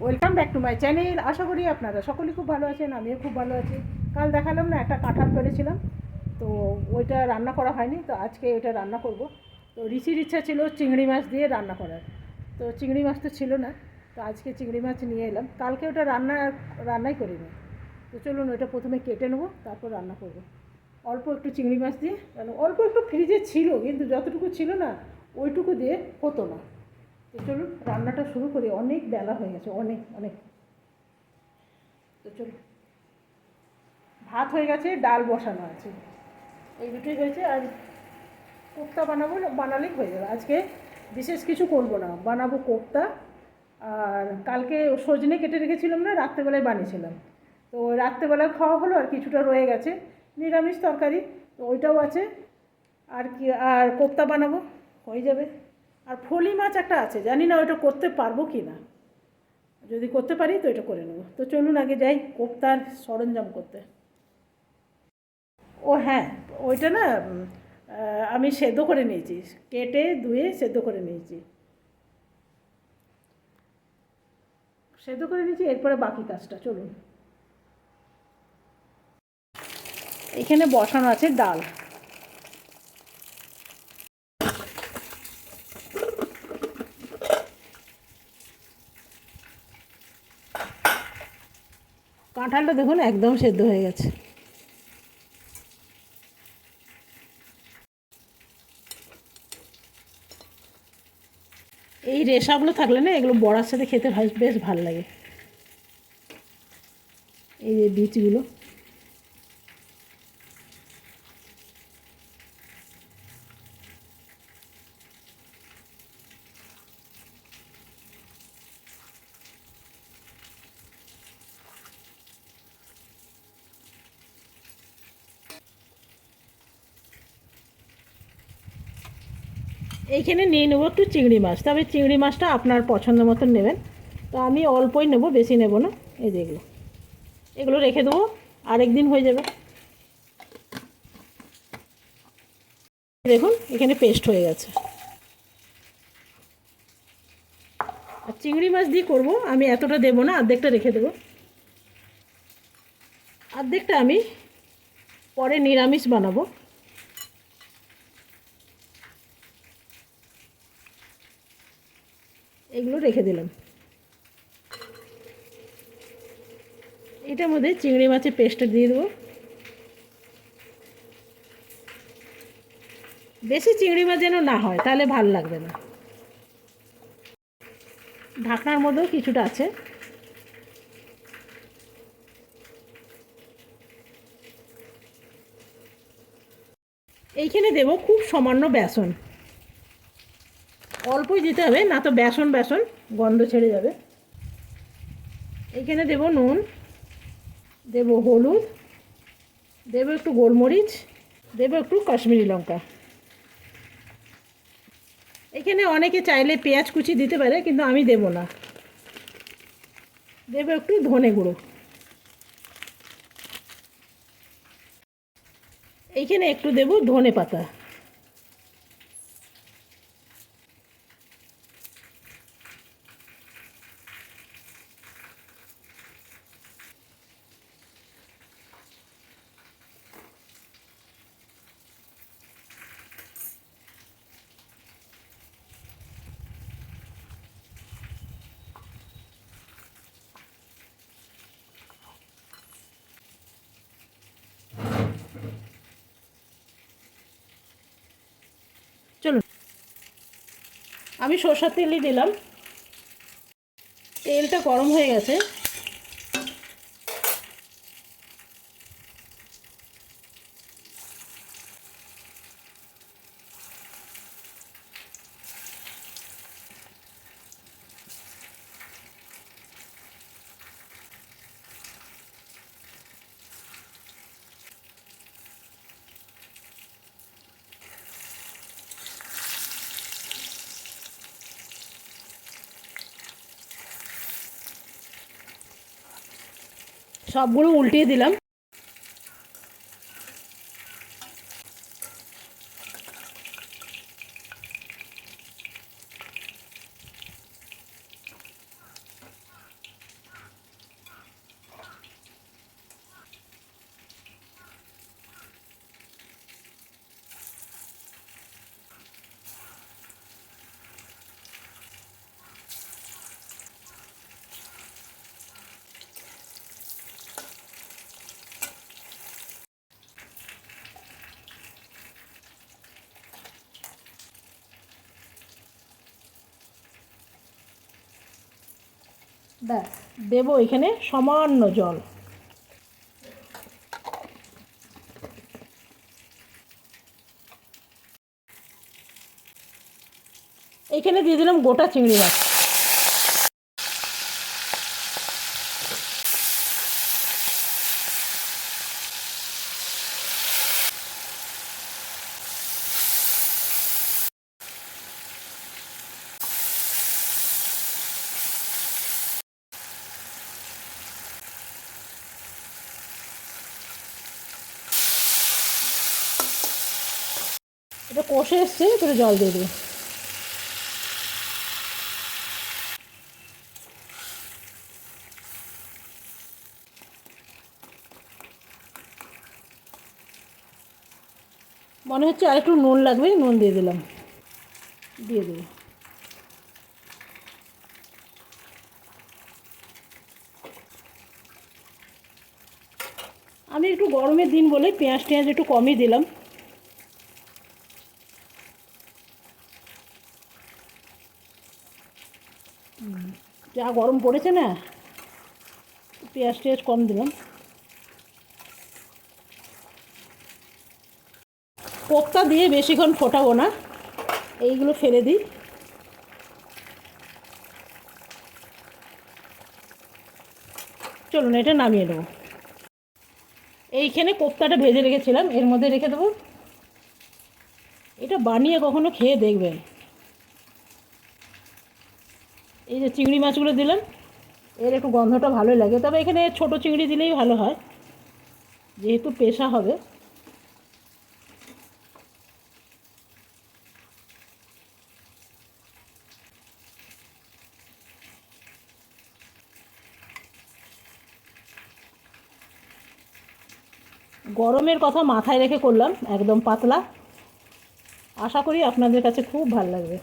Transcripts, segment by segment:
Welcome back to my channel. আশা করি আপনারা সকলেই খুব ভালো আছেন, আমিও খুব ভালো আছি। কাল দেখালাম না একটা কাঁঠাল পেরেছিলাম, তো ওইটা রান্না করা হয়নি, তো আজকে ওইটা রান্না করব। তো ঋষির ইচ্ছা ছিল চিংড়ি মাছ দিয়ে রান্না করার, তো চিংড়ি মাছ তো ছিল না, তো আজকে চিংড়ি মাছ নিয়ে এলাম। কালকে ওটা রান্নাই করিনি। তো চলুন ওইটা প্রথমে কেটে নেবো, তারপর রান্না করব। অল্প একটু চিংড়ি মাছ দিয়ে, কারণ অল্প একটু ফ্রিজে ছিল, কিন্তু যতটুকু ছিল না ওইটুকু দিয়ে হতো না। তো চলুন রান্নাটা শুরু করি, অনেক বেলা হয়ে গেছে, অনেক অনেক। তো চলুন, ভাত হয়ে গেছে, ডাল বসানো আছে, এই দুটোই হয়েছে। আর কোপ্তা বানালেই হয়ে যাবে। আজকে বিশেষ কিছু করব না, বানাবো কোপ্তা। আর কালকে সজনে কেটে রেখেছিলাম না, রাত্রেবেলায় বানিয়েছিলাম, তো রাত্রেবেলায় খাওয়া হলো, আর কিছুটা রয়ে গেছে নিরামিষ তরকারি, তো ওইটাও আছে। আর কি, আর কোপ্তা বানাবো, হয়ে যাবে। আর ফলি মাছ একটা আছে, জানি না ওইটা করতে পারবো কি না, যদি করতে পারি তো এটা করে নেবো। তো চলুন আগে যাই কোপ্তার সরঞ্জাম করতে। ও হ্যাঁ, ওইটা না আমি সেদ্ধ করে নিয়েছি, কেটে ধুয়ে সেদ্ধ করে নিয়েছি, এরপরে বাকি কাজটা চলুন। এখানে বসানো আছে ডাল। কাঁঠালটা দেখুন একদম সেদ্ধ হয়ে গেছে। এই রেশাগুলো থাকলে না, এগুলো বড়ার সাথে খেতে বেশ ভালো লাগে। এই যে বীজগুলো, এইখানে নিয়ে নেবো একটু চিংড়ি মাছ, তবে চিংড়ি মাছটা আপনার পছন্দ মতন নেবেন। তো আমি অল্পই নেবো, বেশি নেব না। এই যে এগুলো, এগুলো রেখে দেবো, আরেক দিন হয়ে যাবে। দেখুন এখানে পেস্ট হয়ে গেছে। আর চিংড়ি মাছ দিয়ে করবো, আমি এতটা দেবো না, অর্ধেকটা রেখে দেবো, অর্ধেকটা আমি পরে নিরামিষ বানাবো। এগুলো রেখে দিলাম। এটার মধ্যে চিংড়ি মাছের পেস্টটা দিয়ে দেবো। বেশি চিংড়ি মাছ যেন না হয়, তাহলে ভালো লাগবে না। ঢাকনার মধ্যেও কিছুটা আছে। এইখানে দেবো খুব সামান্য বেসন, অল্পই দিতে হবে, না তো বেসন বেসন গন্ধ ছেড়ে যাবে। এইখানে দেবো নুন, দেবো হলুদ, দেবো একটু গোলমরিচ, দেবো একটু কাশ্মীরি লঙ্কা। এখানে অনেকে চাইলে পেঁয়াজ কুচি দিতে পারে, কিন্তু আমি দেবো না। দেবো একটু ধনে গুঁড়ো। এইখানে একটু দেবো ধনে পাতা। চলুন, আমি সরষের তেলই দিলাম, তেলটা গরম হয়ে গেছে। সবগুলো উল্টিয়ে দিলাম। ব্যাস, দেবো এখানে সামান্য জল। এইখানে দিয়ে দিলাম গোটা চিংড়ি মাছ। এটা কষে এসছে, এবারে জল দিয়ে দেবো। মনে হচ্ছে আর একটু নুন লাগবে, নুন দিয়ে দিলাম, দিয়ে দেবো। আমি একটু গরমের দিন বলে পেঁয়াজ টেঁয়াজ একটু কমই দিলাম। যা গরম পড়েছে না, পেঁয়াজ টেঁয়াজ কম দিলাম। কোপ্তা দিয়ে বেশিক্ষণ ফোটাবো না, এইগুলো ফেলে দিই। চলুন এটা নামিয়ে নেবো। এইখানে কোপ্তাটা ভেজে রেখেছিলাম, এর মধ্যে রেখে দেবো। এটা বানিয়ে কখনো খেয়ে দেখবেন। এই যে চিংড়ি মাছগুলো দিলাম, এর একটু গন্ধটা ভালোই লাগে, তবে এখানে ছোট চিংড়ি দিলেই ভালো হয়, যেহেতু পেশা হবে। গরমের কথা মাথায় রেখে করলাম, একদম পাতলা। আশা করি আপনাদের কাছে খুব ভালো লাগবে।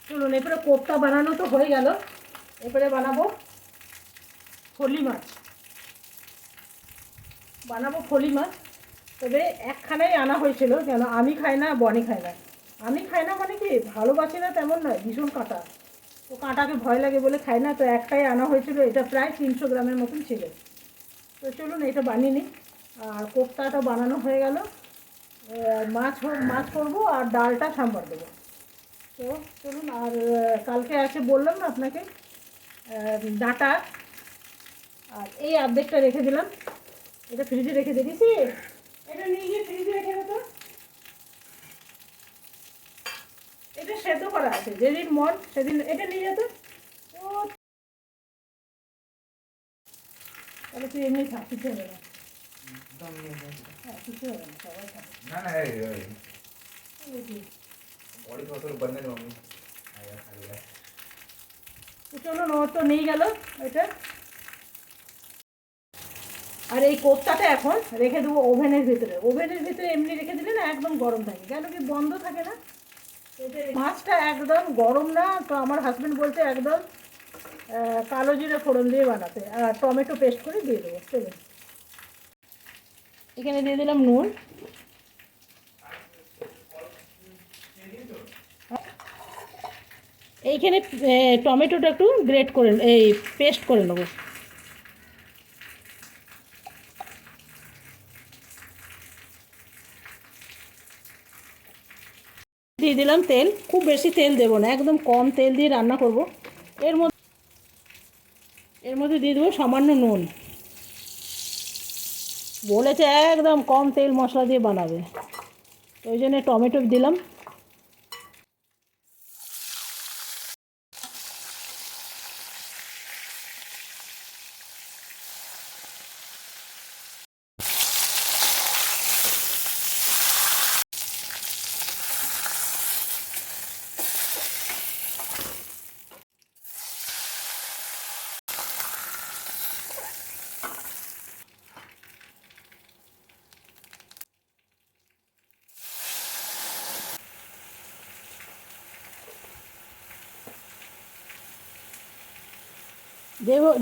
চলুন, এরপরে কোপ্তা বানানো তো হয়ে গেল, এরপরে বানাবো ফলি মাছ। ফলি মাছ, তবে একখানাই আনা হয়েছিল, কেন আমি খাই না, বনি খাই না। আমি খাই না মানে কি ভালোবাসি না তেমন নয়, ভীষণ কাঁটা, তো কাঁটাকে ভয় লাগে বলে খাই না। তো একটাই আনা হয়েছিল, এটা প্রায় 300 গ্রামের মতন ছিল। তো চলুন এটা বানিয়ে নিই। আর কোপ্তাটা বানানো হয়ে গেল, মাছ করবো আর ডালটা সাম্বার দেবো। তো চলুন। আর কালকে আছে বললাম না আপনাকে, ডাঁটা, আর এই অর্ধেকটা রেখে দিলাম, এটা ফ্রিজে রেখে দিয়েছি। এটা নিয়ে গিয়ে ফ্রিজে রেখে দেবো। এটা সেদ্ধ করা আছে, যেদিন মন সেদিন এটা নিয়ে যেত। ও তাহলে তুই এমনি থাক, কিছু হবে না। হ্যাঁ, কিছু হবে না, সবাই থাকে না না। চলুন, ও তো নিয়ে গেল এটা। আর এই কোপ্তাটা এখন রেখে দেবো ওভেনের ভিতরে। ওভেনের ভিতরে এমনি রেখে দিলে না একদম গরম থাকে, কেন কি বন্ধ থাকে না। মাছটা একদম গরম না, তো আমার হাজব্যান্ড বলছে একদম কালো জিরে ফোড়ন দিয়ে বানাতে, আর টমেটো পেস্ট করে দিয়ে দেবো। চলুন, এখানে দিয়ে দিলাম নুন। এইখানে টমেটোটা একটু গ্রেট করে, এই পেস্ট করে নেবো। দিয়ে দিলাম তেল, খুব বেশি তেল দেবো না, একদম কম তেল দিয়ে রান্না করব। এর মধ্যে দিয়ে দেবো সামান্য নুন। বলেছে একদম কম তেল মশলা দিয়ে বানাবে, ওই জন্য টমেটো দিলাম।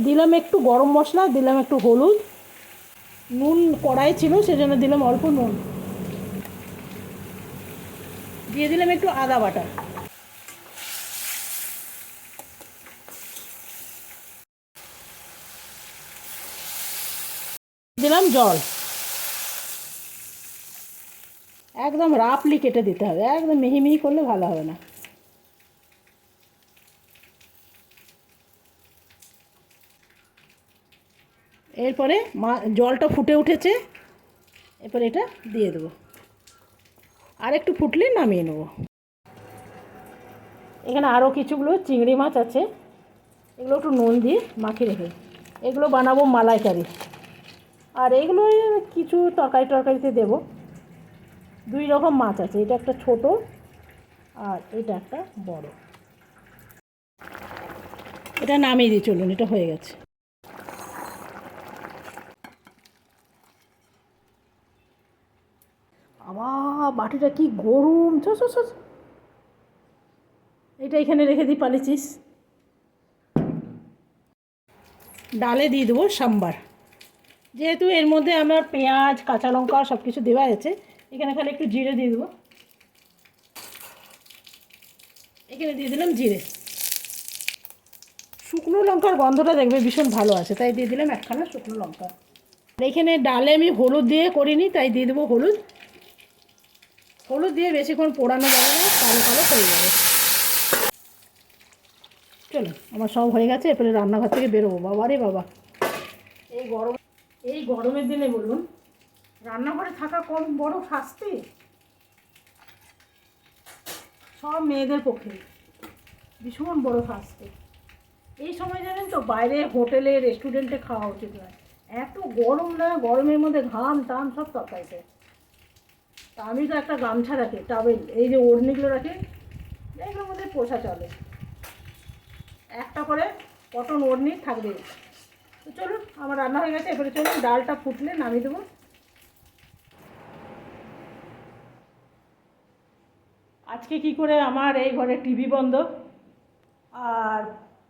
দিলাম একটু গরম মশলা, দিলাম একটু হলুদ, নুন কড়াই ছিল সেজন্য দিলাম অল্প নুন, দিয়ে দিলাম একটু আদা বাটা। দিলাম জল, একদম রাফলি কেটে দিতে হবে, একদম মিহি মিহি করলে ভালো হবে না। এরপরে জলটা ফুটে উঠেছে, এরপরে এটা দিয়ে দেবো, আর একটু ফুটলে নামিয়ে নেব। এখানে আরও কিছুগুলো চিংড়ি মাছ আছে, এগুলো একটু নুন দিয়ে মাখিয়ে রেখে, এগুলো বানাবো মালাইকারি। আর এগুলো কিছু তরকারিতে দেবো। 2 রকম মাছ আছে, এটা একটা ছোট আর এটা একটা বড়। এটা নামিয়ে দিই, চলুন, এটা হয়ে গেছে। আবার বাটিটা কি গরম, এটা এখানে রেখে দিই পালিচিস। ডালে দিয়ে দেবো সাম্বার, যেহেতু এর মধ্যে আমার পেঁয়াজ কাঁচা লঙ্কা সব কিছু দেওয়া আছে, এখানে খালি একটু জিরে দিয়ে দেবো। এখানে দিয়ে দিলাম জিরে, শুকনো লঙ্কার গন্ধটা দেখবে ভীষণ ভালো আছে, তাই দিয়ে দিলাম একখানা শুকনো লঙ্কা। এখানে ডালে আমি হলুদ দিয়ে করিনি, তাই দিয়ে দেবো হলুদ। হলুদ দিয়ে বেশিক্ষণ পোড়ানো যাবে না, কালো কালো হয়ে যাবে। চলো, আমার সব হয়ে গেছে, এরপরে রান্নাঘর থেকে বেরোবো। বাবা রে বাবা, এই গরমের দিনে বলুন রান্নাঘরে থাকা কম বড় শাস্তি, সব মেয়েদের পক্ষে ভীষণ বড় শাস্তি। এই সময় জানেন তো, বাইরে হোটেলে রেস্টুরেন্টে খাওয়া উচিত নয়, এত গরম না, গরমের মধ্যে ঘাম টাম সব তরকারিতে। তা আমি তো একটা গামছা রাখি, টাওয়েল, এই যে ওড়নিগুলো রাখি, এগুলোর মধ্যে পোষা চলে, একটা করে কটন ওড়নি থাকবে। তো চলুন, আমার রান্না হয়ে গেছে, এবারে চলুন ডালটা ফুটলে নামিয়ে দেবো। আজকে কি করে আমার এই ঘরে টিভি বন্ধ আর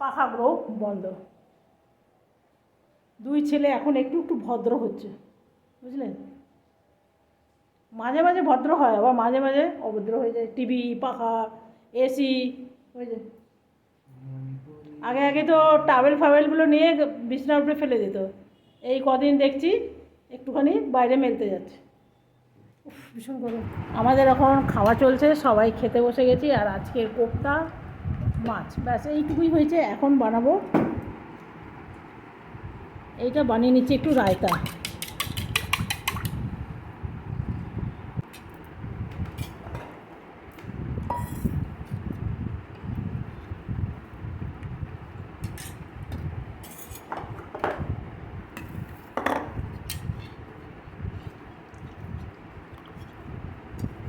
পাখাগুলো বন্ধ। 2 ছেলে এখন একটু একটু ভদ্র হচ্ছে, বুঝলেন। মাঝে মাঝে ভদ্র হয়, আবার মাঝে মাঝে অভদ্র হয়ে যায়। টিভি, পাখা, এসি হয়ে যায়। আগে আগে তো টাওয়েল ফাওয়েলগুলো নিয়ে বিছনার উপরে ফেলে দিত, এই কদিন দেখছি একটুখানি বাইরে মেলতে যাচ্ছে। ভীষণ গরম। আমাদের এখন খাওয়া চলছে, সবাই খেতে বসে গেছি। আর আজকের কোপ্তা মাছ, ব্যাস এইটুকুই হয়েছে। এখন বানাবো, এইটা বানিয়ে নিচ্ছি একটু রায়তা।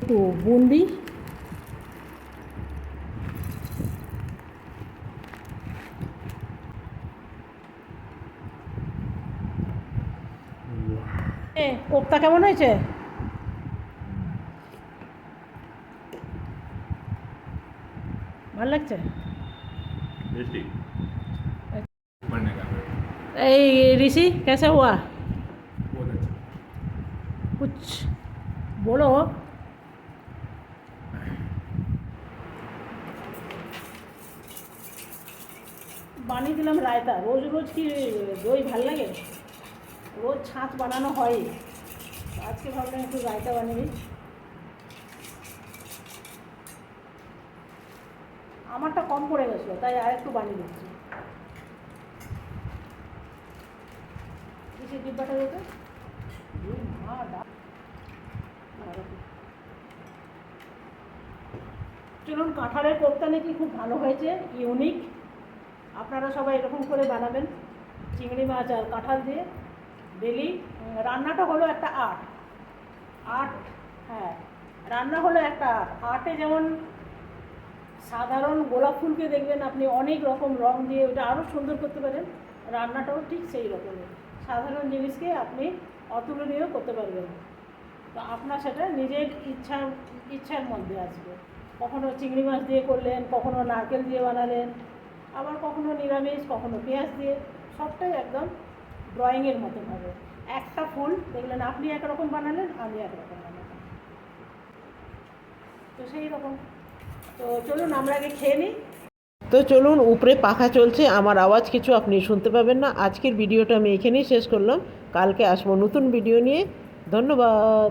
একটু বুন্দি, কোপ্তা কেমন হয়েছে? ভালো লাগছে? এই ऋषि कैसा हुआ? कुछ बोलो। বানিয়ে দিলাম রায়তা। রোজ রোজ কি দই ভাল লাগে? রোজ ছাঁচ বানানো হয়, আজকে ভাবলাম একটু রায়তা বানিয়ে দিই। আমারটা কম পড়ে গেছিলো, তাই আর একটু বানিয়ে দিচ্ছি। কিসের ডিব্বাটা যেতে চলুন, কাঁঠালের কোপ্তা নাকি খুব ভালো হয়েছে, ইউনিক। আপনারা সবাই এরকম করে বানাবেন, চিংড়ি মাছ আর কাঁঠাল দিয়ে। ডেলি রান্নাটা হলো একটা আর্ট। হ্যাঁ, রান্না হলো একটা আর্টে যেমন সাধারণ গোলাপ ফুলকে দেখবেন আপনি অনেক রকম রং দিয়ে ওটা আরও সুন্দর করতে পারেন, রান্নাটাও ঠিক সেই রকমের। সাধারণ জিনিসকে আপনি অতুলনীয় করতে পারবেন। তো আপনার সেটা নিজের ইচ্ছার মধ্যে আসবে। কখনো চিংড়ি মাছ দিয়ে করলেন, কখনো নারকেল দিয়ে বানালেন, আবার কখনো নিরামিষ, কখনো পেঁয়াজ দিয়ে, সবটাই একদম ড্রয়িংয়ের মতন হবে। একটা ফুল দেখলেন আপনি একরকম বানালেন, আমি একরকম বানালাম, তো সেই রকম। তো চলুন আমরা আগে খেয়ে নিই। তো চলুন, উপরে পাখা চলছে, আমার আওয়াজ কিছু আপনি শুনতে পাবেন না। আজকের ভিডিওটা আমি এখানেই শেষ করলাম। কালকে আসবো নতুন ভিডিও নিয়ে। ধন্যবাদ।